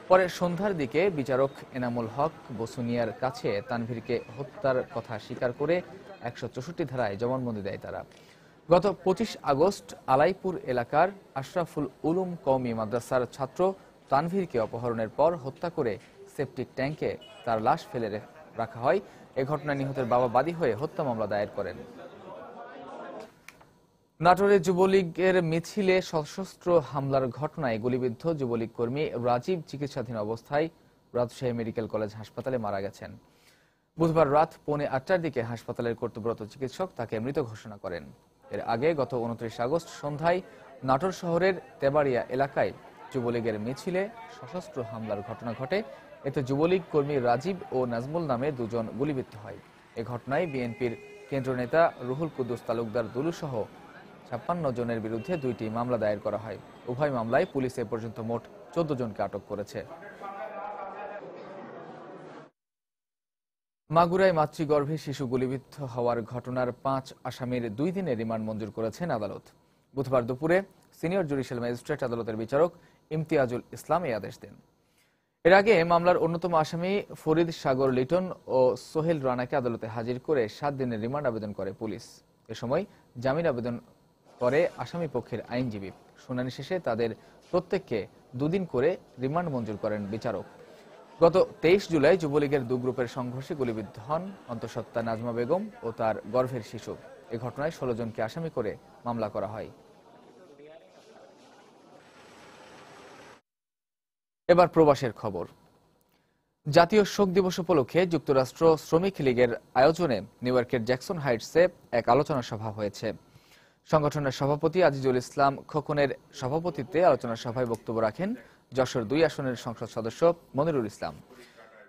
পরে সন্ধ্যার দিকে বিচারক এনামুল হক বসুনিয়ার কাছে তানভীরকে হত্যার কথা স্বীকার করে 164 ধারায় জবানবন্দি দেয় তারা। গত 25 আগস্ট আলাইপুর এলাকার আশরাফুল উলুম কওমি মাদ্রাসার ছাত্র তানভীরকে অপহরণের পর হত্যা করে সেপটিক ট্যাঙ্কে তার লাশ ফেলে রাখা হয়। এ ঘটনায় নিহতের বাবা বাদী হয়ে হত্যা মামলা দায়ের করেন। নাটোরে যুবলীগের মিছিলে সশস্ত্র হামলার ঘটনায় গুলিবিদ্ধ যুবলীগ কর্মী রাজীব চিকিৎসাধীন অবস্থায় রাজশাহী মেডিকেল কলেজ হাসপাতালে মারা গেছেন। বুধবার রাত 8:45টার দিকে হাসপাতালের কর্তব্যরত চিকিৎসক তাকে মৃত ঘোষণা করেন। এর আগে গত 29 আগস্ট সন্ধ্যায় নাটোর শহরের তেবাড়িয়া এলাকায় যুবলীগের মিছিলে সশস্ত্র হামলার ঘটনা ঘটে। এতে যুবলীগ কর্মী রাজীব ও নাজমুল নামে 2 জন গুলিবিদ্ধ হয়। এ ঘটনায় বিএনপির কেন্দ্রীয় নেতা রুহুল কুদ্দুস তালুকদার দুলু সহ 56 জনের বিরুদ্ধে 2টি মামলা দায়ের করা হয়। উভয় মামলায় পুলিশ এ পর্যন্ত মোট 14 জনকে আটক করেছে। মাগুরায় মাতৃগর্ভে শিশু গুলিবিদ্ধ হওয়ার ঘটনার 5 আসামির 2 দিনের রিমান্ড মঞ্জুর করেছেন আদালত। বুধবার দুপুরে সিনিয়র জুডিশিয়াল ম্যাজিস্ট্রেট আদালতের বিচারক ইমতিয়াজুল ইসলাম এই আদেশ দেন। এর আগে মামলার অন্যতম আসামি ফরিদ সাগর লিটন ও সোহেল রানাকে আদালতে হাজির করে 7 দিনের রিমান্ড আবেদন করে পুলিশ। এ সময় জামিন আবেদন করে আসামি পক্ষের আইনজীবী। শুনানি শেষে তাদের প্রত্যেককে 2 দিন করে রিমান্ড মঞ্জুর করেন বিচারক। গত 23 জুলাই যুবলীগের 2 গ্রুপের সংঘর্ষে গুলিবিদ্ধ হন অন্তঃসত্ত্বা নাজমা বেগম ও তার গর্ভের শিশু। এ ঘটনায় 16 জনকে আসামি করে মামলা করা হয়। এবার প্রবাসের খবর। জাতীয় শোক দিবস উপলক্ষে যুক্তরাষ্ট্র শ্রমিক লীগের আয়োজনে নিউ ইয়র্কের জ্যাকসন হাইটসে এক আলোচনা সভা হয়েছে। সংগঠনের সভাপতি আজিজুল ইসলাম খোকনের সভাপতিত্বে আলোচনা সভায় বক্তব্য রাখেন যশোর 2 আসনের সংসদ সদস্য মনিরুল ইসলাম।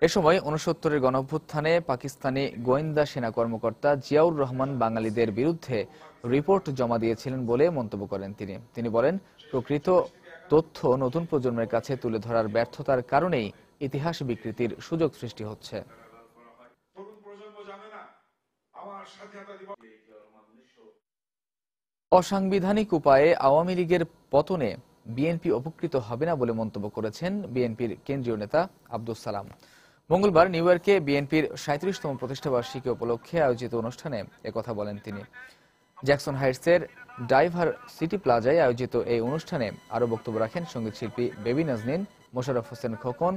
এ সময় 69-এর গণঅভ্যুত্থানে পাকিস্তানি গোয়েন্দা সেনা কর্মকর্তা জিয়াউর রহমান বাঙালিদের বিরুদ্ধে রিপোর্ট জমা দিয়েছিলেন বলে মন্তব্য করেন তিনি বলেন, প্রকৃত তথ্য নতুন প্রজন্মের কাছে তুলে ধরার ব্যর্থতার কারণেই ইতিহাস বিকৃতির সুযোগ সৃষ্টি হচ্ছে। অসাংবিধানিক উপায়ে আওয়ামী লীগের পতনে বিএনপি উপকৃত হবে না বলে মন্তব্য করেছেন বিএনপির কেন্দ্রীয় নেতা আব্দুস সালাম। মঙ্গলবার নিউ ইয়র্কে বিএনপির 37তম প্রতিষ্ঠাবার্ষিকী উপলক্ষে আয়োজিত অনুষ্ঠানে একথা বলেন তিনি। জ্যাকসন হাইটসের ডাইভার সিটি প্লাজায় আয়োজিত এই অনুষ্ঠানে আরো বক্তব্য রাখেন সঙ্গীতশিল্পী বেবি নাজনীন, মোশাররফ হোসেন খোকন,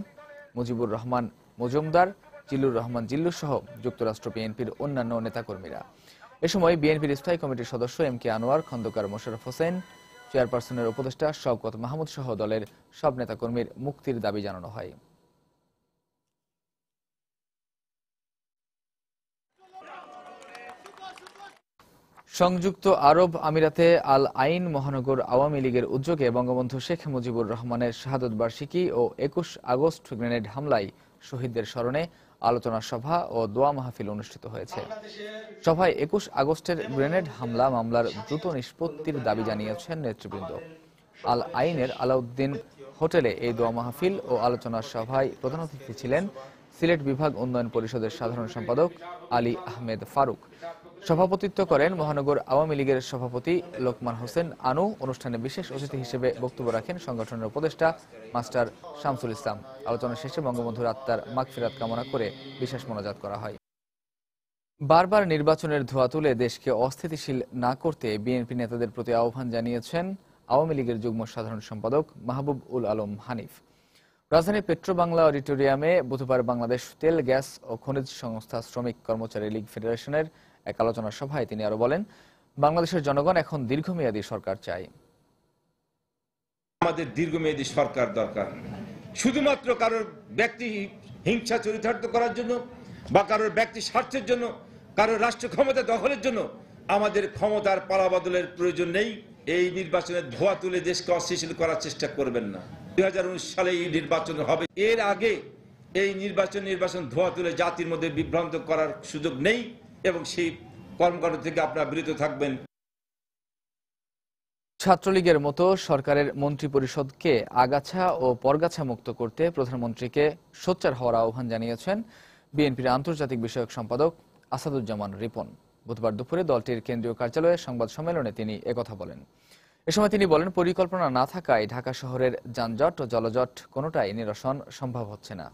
মুজিবুর রহমান মজুমদার, জিল্লুর রহমান জিল্লু সহ যুক্তরাষ্ট্র বিএনপির অন্যান্য নেতাকর্মীরা। এ সময় বিএনপির স্থায়ী কমিটির সদস্য এম কে আনোয়ার, খন্দকার মোশাররফ হোসেন, চেয়ারপারসনের উপদেষ্টা শওকত মাহমুদ সহ দলের সব নেতাকর্মীর মুক্তির দাবি জানানো হয়। সংযুক্ত আরব আমিরাতে আল আইন মহানগর আওয়ামী লীগের উদ্যোগে বঙ্গবন্ধু শেখ মুজিবুর রহমানের শাহাদত বার্ষিকী ও 21 আগস্ট গ্রেনেড হামলায় শহীদদের স্মরণে আলোচনা সভা ও দোয়া মাহফিল অনুষ্ঠিত হয়েছে। সভায় 21 আগস্টের গ্রেনেড হামলা মামলার দ্রুত নিষ্পত্তির দাবি জানিয়েছেন নেতৃবৃন্দ। আল আইনের আলাউদ্দিন হোটেলে এই দোয়া মাহফিল ও আলোচনা সভায় প্রধান অতিথি ছিলেন সিলেট বিভাগ উন্নয়ন পরিষদের সাধারণ সম্পাদক আলী আহমেদ ফারুক। সভাপতিত্ব করেন মহানগর আওয়ামী লীগের সভাপতি লোকমান হোসেন আনু। অনুষ্ঠানে বিশেষ অতিথি হিসেবে বক্তব্য রাখেন সংগঠনের উপদেষ্টা মাস্টার শামসুল ইসলাম। আলোচনা শেষে বঙ্গবন্ধুর আত্মার মাগফিরাত কামনা করে বিশেষ মোনাজাত করা হয়। বারবার নির্বাচনের ধোঁয়া তুলে দেশকে অস্থিতিশীল না করতে বিএনপি নেতাদের প্রতি আহ্বান জানিয়েছেন আওয়ামী লীগের যুগ্ম সাধারণ সম্পাদক মাহবুব উল আলম হানিফ। রাজধানীর পেট্রোবাংলা অডিটোরিয়ামে বুধবার বাংলাদেশ তেল, গ্যাস ও খনিজ সংস্থা শ্রমিক কর্মচারী লীগ ফেডারেশনের এক আলোচনা সভায় তিনি আরো বলেন, বাংলাদেশের জনগণ এখন দীর্ঘমেয়াদী সরকার চায়। আমাদের দীর্ঘমেয়াদী সরকার দরকার। শুধুমাত্র কারোর ব্যক্তি হিংসা চরিতার্থ করার জন্য বা কারোর ব্যক্তি স্বার্থের জন্য, কারোর রাষ্ট্র ক্ষমতা দখলের জন্য আমাদের ক্ষমতার পালাবদলের প্রয়োজন নেই। এই নির্বাচনের ধোঁয়া তুলে দেশকে অস্থিতিশীল করার চেষ্টা করবেন না। 2019 সালে এই নির্বাচন হবে। এর আগে এই নির্বাচন ধোঁয়া তুলে জাতির মধ্যে বিভ্রান্ত করার সুযোগ নেই এবং সেই কর্মকাণ্ড থেকে আপনারা বিরত থাকবেন। ছাত্রলীগের মতো সরকারের মন্ত্রিপরিষদকে আগাছা ও পরগাছা মুক্ত করতে প্রধানমন্ত্রীকে সোচ্চার হওয়ার আহ্বান জানিয়েছেন বিএনপির আন্তর্জাতিক বিষয়ক সম্পাদক আসাদুজ্জামান রিপন। বুধবার দুপুরে দলটির কেন্দ্রীয় কার্যালয়ে সংবাদ সম্মেলনে তিনি একথা বলেন। এ সময় তিনি বলেন, পরিকল্পনা না থাকায় ঢাকা শহরের যানজট ও জলজট কোনোটাই নিরসন সম্ভব হচ্ছে না।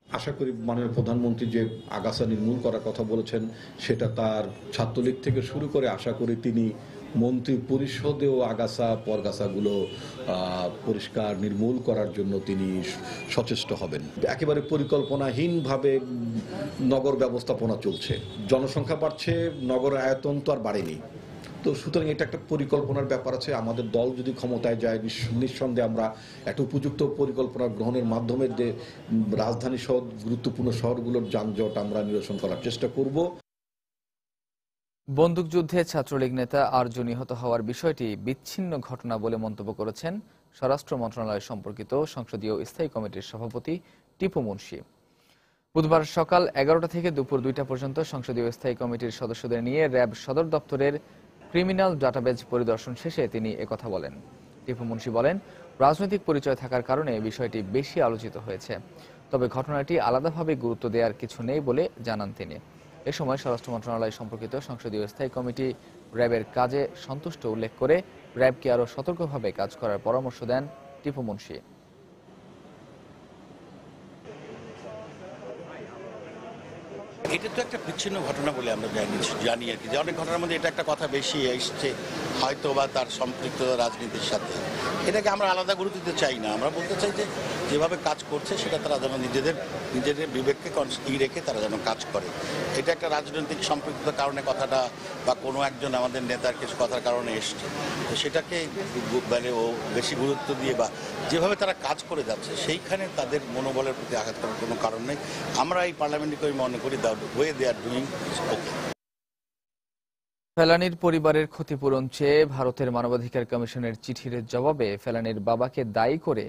আশা করি মাননীয় প্রধানমন্ত্রী যে আগাছা নির্মূল করার কথা বলেছেন সেটা তার ছাত্রলীগ থেকে শুরু করে আশা করি তিনি মন্ত্রী পরিষদেও আগাছা পরগাছাগুলো পরিষ্কার নির্মূল করার জন্য তিনি সচেষ্ট হবেন। একেবারে পরিকল্পনাহীনভাবে নগর ব্যবস্থাপনা চলছে, জনসংখ্যা বাড়ছে, নগর আয়তন তো আর বাড়েনি। তো সুতরাং এটা একটা পরিকল্পনার ব্যাপার আছে। আমাদের দল যদি ক্ষমতায় যায় নিঃসন্দেহে আমরা একটা উপযুক্ত পরিকল্পনা গ্রহণের মাধ্যমে যে রাজধানী সহ গুরুত্বপূর্ণ শহরগুলোর যানজট আমরা নিরসন করার চেষ্টা করব। বন্দুকযুদ্ধে ছাত্রলীগ নেতা আরজু নিহত হওয়ার বিষয়টি বিচ্ছিন্ন ঘটনা বলে মন্তব্য করেছেন স্বরাষ্ট্র মন্ত্রণালয় সম্পর্কিত সংসদীয় স্থায়ী কমিটির সভাপতি টিপু মুন্সি। বুধবার সকাল 11টা থেকে দুপুর 2টা পর্যন্ত সংসদীয় স্থায়ী কমিটির সদস্যদের নিয়ে র্যাব সদর দপ্তরের ক্রিমিনাল ডাটাবেজ পরিদর্শন শেষে তিনি একথা বলেন। টিপু মুন্সি বলেন, রাজনৈতিক পরিচয় থাকার কারণে বিষয়টি বেশি আলোচিত হয়েছে, তবে ঘটনাটি আলাদাভাবে গুরুত্ব দেওয়ার কিছু নেই বলে জানান তিনি। এ সময় স্বরাষ্ট্র মন্ত্রণালয় সম্পর্কিত সংসদীয় স্থায়ী কমিটি র্যাবের কাজে সন্তুষ্ট উল্লেখ করে র্যাবকে আরও সতর্কভাবে কাজ করার পরামর্শ দেন টিপু মুন্সি। এটা তো একটা বিচ্ছিন্ন ঘটনা বলে আমরা জানি আর কি, যে অনেক ঘটনার মধ্যে এটা একটা কথা বেশি এসছে হয়তো বা তার সম্পৃক্ত রাজনীতির সাথে। এটাকে আমরা আলাদা গুরুত্ব দিতে চাই না। আমরা বলতে চাই যে যেভাবে কাজ করছে সেটা তারা যেন নিজেদের বিবেককে রেখে তারা যেন কাজ করে। এটা একটা রাজনৈতিক সম্পৃক্ততার কারণে কথাটা বা কোনো একজন আমাদের নেতার কিছু কথার কারণে এসছে, তো সেটাকে মানে ও বেশি গুরুত্ব দিয়ে বা যেভাবে তারা কাজ করে যাচ্ছে সেইখানে তাদের মনোবলের প্রতি আঘাত করার কোনো কারণ নেই। আমরা এই পার্লামেন্টে মনে করি ফেলানীর পরিবারের ক্ষতিপূরণ চেয়ে ভারতের মানবাধিকার কমিশনের চিঠির জবাবে ফেলানীর বাবাকে দায়ী করে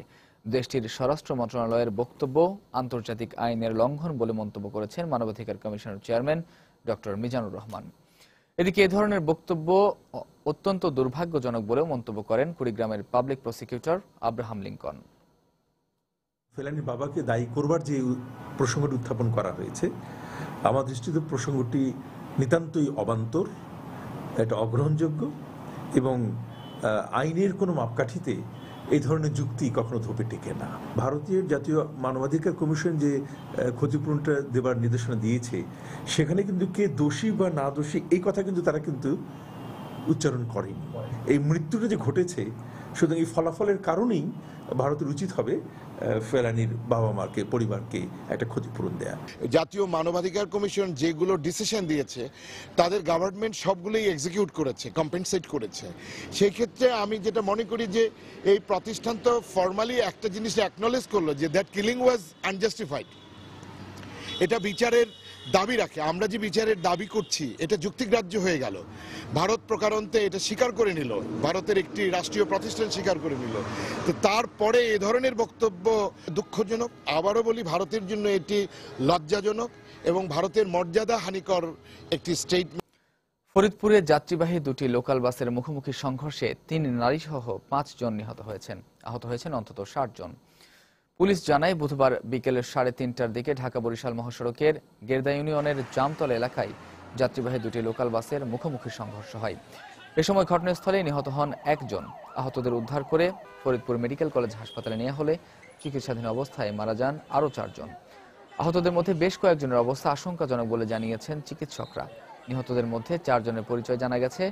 দেশটির স্বরাষ্ট্র মন্ত্রণালয়ের বক্তব্য আন্তর্জাতিক আইনের লঙ্ঘন বলে মন্তব্য করেছেন মানবাধিকার কমিশনের চেয়ারম্যান ডক্টর মিজানুর রহমান। এদিকে এ ধরনের বক্তব্য অত্যন্ত দুর্ভাগ্যজনক বলেও মন্তব্য করেন কুড়িগ্রামের পাবলিক প্রসিকিউটর আব্রাহাম লিঙ্কন। ফেলানীর বাবাকে দায়ী করবার যে প্রসঙ্গটি উত্থাপন করা হয়েছে, আমার দৃষ্টিতে প্রসঙ্গটি নিতান্তই অবান্তর, এটা অগ্রহণযোগ্য এবং আইনের কোনো মাপকাঠিতে এই ধরনের যুক্তি কখনো ধোপে টেকে না। ভারতীয় জাতীয় মানবাধিকার কমিশন যে ক্ষতিপূরণটা দেবার নির্দেশনা দিয়েছে সেখানে কিন্তু কে দোষী বা না দোষী এই কথা কিন্তু তারা কিন্তু উচ্চারণ করেনি। এই মৃত্যুটা যে ঘটেছে সুতরাং এই ফলাফলের কারণেই ভারতের উচিত হবে ফেলানীর বাবা মাকে পরিবারকে একটা ক্ষতিপূরণ দেয়া। জাতীয় মানবাধিকার কমিশন যেগুলো ডিসিশন দিয়েছে তাদের গভর্নমেন্ট সবগুলোই এক্সিকিউট করেছে, কম্পেনসেট করেছে। সেই ক্ষেত্রে আমি যেটা মনে করি যে এই প্রতিষ্ঠান তো ফর্মালি একটা জিনিস অ্যাকনলেজ করলো যে দ্যাট কিলিং ওয়াজ আনজাস্টিফাইড। এটা বিচারের দাবি রাখে। আমরা যে বিচারের দাবি করছি এটা যুক্তিগ্রাহ্য হয়ে গেল। ভারত প্রকারান্তে এটা স্বীকার করে নিল, ভারতের একটি রাষ্ট্রীয় প্রতিষ্ঠান স্বীকার করে নিল। তো তারপরে এ ধরনের বক্তব্য দুঃখজনক। আবারও বলি, ভারতের জন্য এটি লজ্জাজনক এবং ভারতের মর্যাদা হানিকর একটি স্টেটমেন্ট। ফরিদপুরে যাত্রীবাহী দুটি লোকাল বাসের মুখোমুখি সংঘর্ষে 3 নারী সহ 5 জন নিহত হয়েছেন। আহত হয়েছেন অন্তত 60 জন। পুলিশ জানায়, বুধবার বিকেল 3:30টার দিকে ঢাকা বরিশাল মহাসড়কের গেরদা ইউনিয়নের জামতলা এলাকায় যাত্রীবাহী দুটি লোকাল বাসের মুখোমুখি সংঘর্ষ হয়। এ সময় ঘটনাস্থলে নিহত হন একজন। আহতদের উদ্ধার করে ফরিদপুর মেডিকেল কলেজ হাসপাতালে নেওয়া হলে চিকিৎসাধীন অবস্থায় মারা যান আরও 4 জন। আহতদের মধ্যে বেশ কয়েকজনের অবস্থা আশঙ্কাজনক বলে জানিয়েছেন চিকিৎসকরা। নিহতদের মধ্যে 4 জনের পরিচয় জানা গেছে।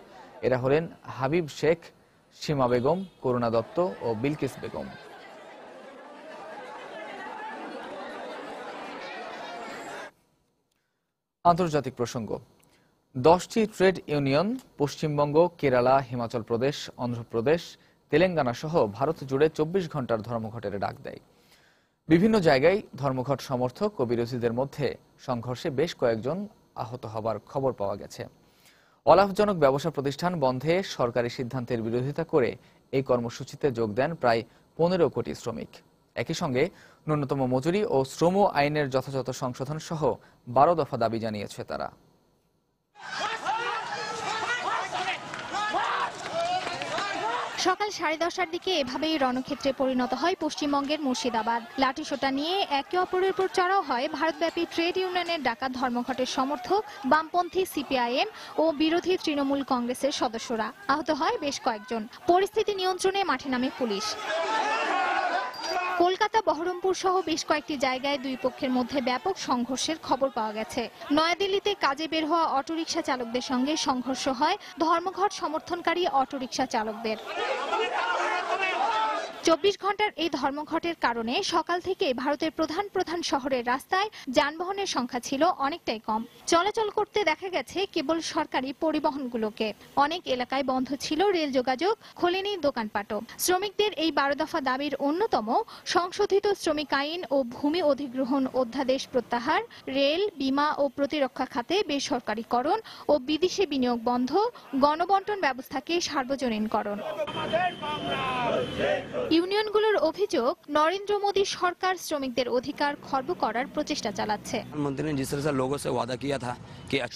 এরা হলেন হাবিব শেখ, সীমা বেগম, করুণা দত্ত ও বিলকিস বেগম। আন্তর্জাতিক প্রসঙ্গ। 10টি ট্রেড ইউনিয়ন পশ্চিমবঙ্গ, কেরালা, হিমাচল প্রদেশ, অন্ধ্রপ্রদেশ, তেলেঙ্গানা সহ ভারত জুড়ে 24 ঘন্টার ধর্মঘটের ডাক দেয়। বিভিন্ন জায়গায় ধর্মঘট সমর্থক ও বিরোধীদের মধ্যে সংঘর্ষে বেশ কয়েকজন আহত হবার খবর পাওয়া গেছে। অলাভজনক ব্যবসা প্রতিষ্ঠান বন্ধে সরকারি সিদ্ধান্তের বিরোধিতা করে এই কর্মসূচিতে যোগ দেন প্রায় 15 কোটি শ্রমিক। একই সঙ্গে ন্যূনতম মজুরি ও শ্রম আইনের যথাযথ সংশোধন সহ 12 দফা দাবি জানিয়েছে তারা। সকাল 10:30টার দিকে এভাবেই রণক্ষেত্রে পরিণত হয় পশ্চিমবঙ্গের মুর্শিদাবাদ। লাঠিসোঁটা নিয়ে একে অপরের উপর চড়াও হয় ভারতব্যাপী ট্রেড ইউনিয়নের ডাকা ধর্মঘটের সমর্থক বামপন্থী সিপিআইএম ও বিরোধী তৃণমূল কংগ্রেসের সদস্যরা। আহত হয় বেশ কয়েকজন। পরিস্থিতি নিয়ন্ত্রণে মাঠে নামে পুলিশ। কলকাতা, বহরমপুর সহ বেশ কয়েকটি জায়গায় দুই পক্ষের মধ্যে ব্যাপক সংঘর্ষের খবর পাওয়া গেছে। নয়াদিল্লিতে কাজে বের হওয়া অটোরিকশা চালকদের সঙ্গে সংঘর্ষ হয় ধর্মঘট সমর্থনকারী অটোরিকশা চালকদের। 24 ঘন্টার এই ধর্মঘটের কারণে সকাল থেকে ভারতের প্রধান শহরের রাস্তায় যানবাহনের সংখ্যা ছিল অনেকটাই কম। চলাচল করতে দেখা গেছে কেবল সরকারি পরিবহনগুলোকে। অনেক এলাকায় বন্ধ ছিল রেল যোগাযোগ, খোলেনি দোকানপাটও। শ্রমিকদের এই 12 দফা দাবির অন্যতম সংশোধিত শ্রমিক আইন ও ভূমি অধিগ্রহণ অধ্যাদেশ প্রত্যাহার, রেল, বীমা ও প্রতিরক্ষা খাতে বেসরকারীকরণ ও বিদেশি বিনিয়োগ বন্ধ, গণবন্টন ব্যবস্থাকে সার্বজনীনকরণ। ইউনিয়নগুলোর অভিযোগ, নরেন্দ্র মোদী সরকার শ্রমিকদের অধিকার খর্ব করার প্রচেষ্টা চালাচ্ছে।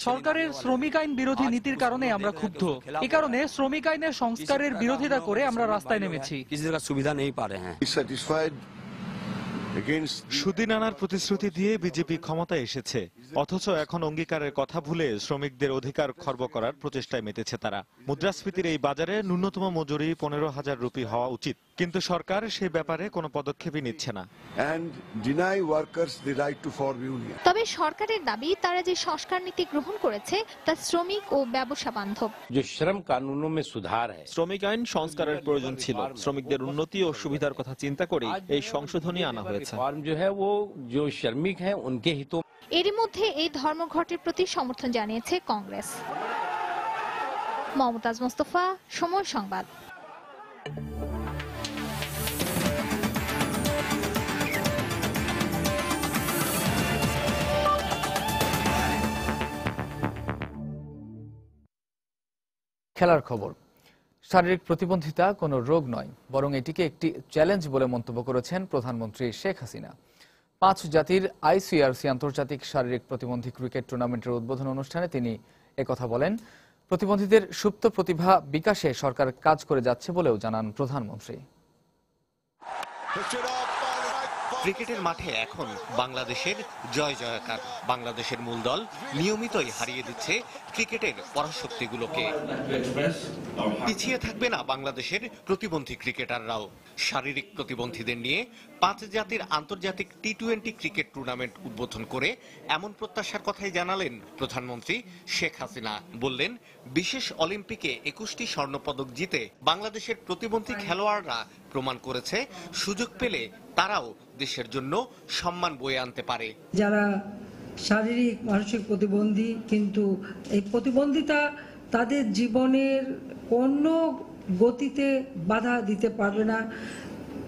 সরকারের শ্রমিক আইন বিরোধী নীতির কারণে আমরা ক্ষুব্ধ। এই কারণে শ্রমিক আইনের সংস্কারের বিরোধিতা করে আমরা রাস্তায় নেমেছি। সুবিধা নেই পারে হ্যাঁ। সুদিন আনার প্রতিশ্রুতি দিয়ে বিজেপি ক্ষমতায় এসেছে, অথচ এখন অঙ্গীকারের কথা ভুলে শ্রমিকদের অধিকার খর্ব করার প্রচেষ্টায় মেতেছে তারা। মুদ্রাস্ফীতির এই বাজারে ন্যূনতম মজুরি 15,000 রুপি হওয়া উচিত, কিন্তু সরকার সেই ব্যাপারে কোনো পদক্ষেপই নিচ্ছে না। তবে সরকারের দাবি, তারা যে সংস্কার নীতি গ্রহণ করেছে তা শ্রমিক ও ব্যবসা বান্ধব। শ্রমিক আইন সংস্কারের প্রয়োজন ছিল। শ্রমিকদের উন্নতি ও সুবিধার কথা চিন্তা করে এই সংশোধনী আনা হয়েছে। এরই মধ্যে এই ধর্মঘটের প্রতি সমর্থন জানিয়েছে কংগ্রেস। মমতাজ মোস্তফা, সময় সংবাদ। খেলার খবর। শারীরিক প্রতিবন্ধিতা কোনো রোগ নয়, বরং এটিকে একটি চ্যালেঞ্জ বলে মন্তব্য করেছেন প্রধানমন্ত্রী শেখ হাসিনা। 5 জাতির ICRC আন্তর্জাতিক শারীরিক প্রতিবন্ধী ক্রিকেট টুর্নামেন্টের উদ্বোধন অনুষ্ঠানে তিনি একথা বলেন। প্রতিবন্ধীদের সুপ্ত প্রতিভা বিকাশে সরকার কাজ করে যাচ্ছে বলেও জানান প্রধানমন্ত্রী। ক্রিকেটের মাঠে এখন বাংলাদেশের জয় জয়কার। বাংলাদেশের মূল দল নিয়মিতই হারিয়ে দিচ্ছে ক্রিকেটের পরাশক্তিগুলোকে। পিছিয়ে থাকবে না বাংলাদেশের প্রতিবন্ধী ক্রিকেটাররাও। শারীরিক প্রতিবন্ধীদের নিয়ে 5 জাতির আন্তর্জাতিক টি-20 ক্রিকেট টুর্নামেন্ট উদ্বোধন করে এমন প্রত্যাশার কথাই জানালেন প্রধানমন্ত্রী শেখ হাসিনা। বললেন, বিশেষ অলিম্পিকে 21টি স্বর্ণপদক জিতে বাংলাদেশের প্রতিবন্ধী খেলোয়াড়রা প্রমাণ করেছে সুযোগ পেলে তারাও দেশের জন্য সম্মান বয়ে আনতে পারে। যারা শারীরিক মানসিক প্রতিবন্ধী, কিন্তু এই প্রতিবন্ধিতা তাদের জীবনের কোনো গতিতে বাধা দিতে পারবে না।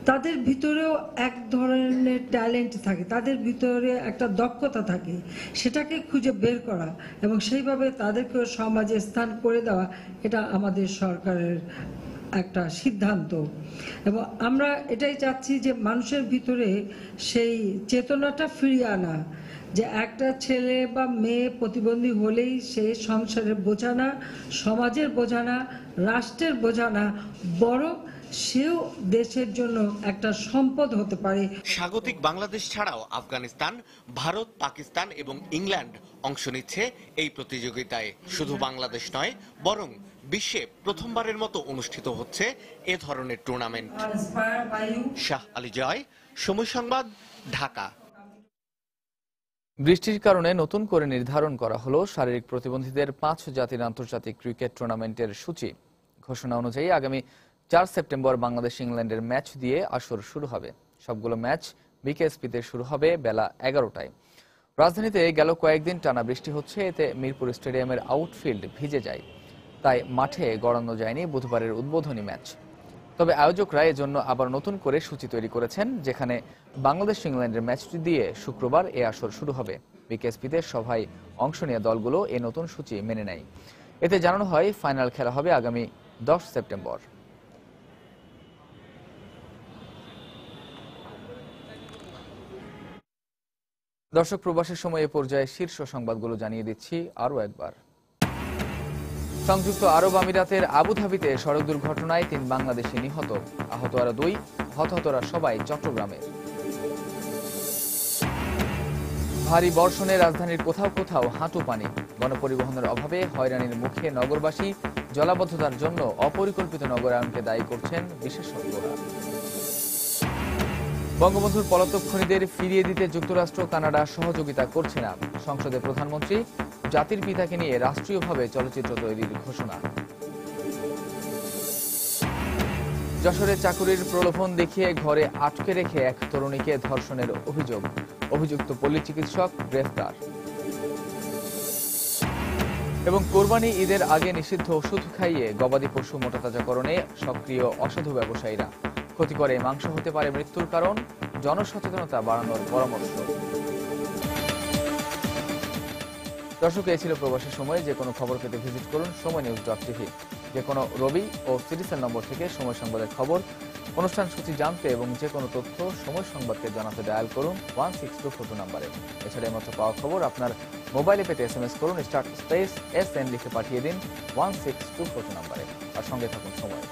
তাদের ভিতরেও এক ধরনের ট্যালেন্ট থাকে, তাদের ভিতরে একটা দক্ষতা থাকে, সেটাকে খুঁজে বের করা এবং সেইভাবে তাদেরকে সমাজে স্থান করে দেওয়া, এটা আমাদের সরকারের একটা সিদ্ধান্ত। এবং আমরা এটাই চাচ্ছি যে মানুষের ভিতরে সেই চেতনাটা ফিরিয়ে আনা, যে একটা ছেলে বা মেয়ে প্রতিবন্ধী হলেই সে সংসারের বোঝা না, সমাজের বোঝা না, রাষ্ট্রের বোঝা না, বরং সেও দেশের জন্য একটা সম্পদ হতে পারে। স্বাগতিক বাংলাদেশ ছাড়াও আফগানিস্তান, ভারত, পাকিস্তান এবং ইংল্যান্ড অংশ নিচ্ছে এই প্রতিযোগিতায়। শুধু বাংলাদেশ নয়, বরং বিশ্বে প্রথমবারের মতো অনুষ্ঠিত হচ্ছে এ ধরনের টুর্নামেন্ট। শাহ আলী জয়, সময় সংবাদ, ঢাকা। বৃষ্টির কারণে নতুন করে নির্ধারণ করা হলো শারীরিক প্রতিবন্ধীদের ৫ জাতির আন্তর্জাতিক ক্রিকেট টুর্নামেন্টের সূচি। ঘোষণা অনুযায়ী আগামী ৪ সেপ্টেম্বর বাংলাদেশ ইংল্যান্ডের ম্যাচ দিয়ে আসর শুরু হবে। সবগুলো ম্যাচ বিকেএসপিতে শুরু হবে বেলা ১১টায়। রাজধানীতে গেল কয়েকদিন টানা বৃষ্টি হচ্ছে, এতে মিরপুর স্টেডিয়ামের আউটফিল্ড ভিজে যায়। তাই মাঠে গড়ানো যায়নি বুধবারের উদ্বোধনী ম্যাচ। তবে আয়োজকরা এজন্য আবার নতুন করে সূচি তৈরি করেছেন, যেখানে বাংলাদেশ ইংল্যান্ডের ম্যাচটি দিয়ে শুক্রবার এ আসর শুরু হবে। বিকেএসপিতে সভায় অংশ নেওয়া দলগুলো এ নতুন সূচি মেনে নেয়। এতে জানানো হয় ফাইনাল খেলা হবে আগামী ১০ সেপ্টেম্বর। দর্শক, প্রবাসের সময় এ পর্যায়ে শীর্ষ সংবাদগুলো জানিয়ে দিচ্ছি আরও একবার। সংযুক্ত আরব আমিরাতের আবুধাবিতে সড়ক দুর্ঘটনায় ৩ বাংলাদেশি নিহত, আহত আরো ২, হতাহতরা সবাই চট্টগ্রামের। ভারী বর্ষণে রাজধানীর কোথাও কোথাও হাঁটু পানি, গণপরিবহনের অভাবে হয়রানির মুখে নগরবাসী, জলাবদ্ধতার জন্য অপরিকল্পিত নগরায়নকে দায়ী করছেন বিশেষজ্ঞরা। বঙ্গবন্ধুর পলাতক খুনিদের ফিরিয়ে দিতে যুক্তরাষ্ট্র, কানাডা সহযোগিতা করছে না। সংসদে প্রধানমন্ত্রী জাতির পিতাকে নিয়ে রাষ্ট্রীয়ভাবে চলচ্চিত্র তৈরির ঘোষণা। যশোরে চাকুরির প্রলোভন দেখিয়ে ঘরে আটকে রেখে এক তরুণীকে ধর্ষণের অভিযোগ, অভিযুক্ত পল্লী চিকিৎসক গ্রেফতার। এবং কোরবানি ঈদের আগে নিষিদ্ধ ওষুধ খাইয়ে গবাদি পশু মোটাতাজাকরণে সক্রিয় অসাধু ব্যবসায়ীরা, ক্ষতিকর এই মাংস হতে পারে মৃত্যুর কারণ, জনসচেতনতা বাড়ানোর পরামর্শ। দর্শক, এই ছিল প্রবাসের সময়। যে কোনো খবর পেতে ভিজিট করুন সময়নিউজ.tv। যে কোনো রবি ও সিরিজের নম্বর থেকে সময় সংবাদের খবর, অনুষ্ঠান সূচি জানতে এবং যে কোনো তথ্য সময় সংবাদকে জানাতে ডায়াল করুন 162442 নম্বরে। এছাড়া এইমাত্র পাওয়া খবর আপনার মোবাইলে পেতে SMS করুন *SN লিখে পাঠিয়ে দিন 162442 নম্বরে। আর সঙ্গে থাকুন সময়।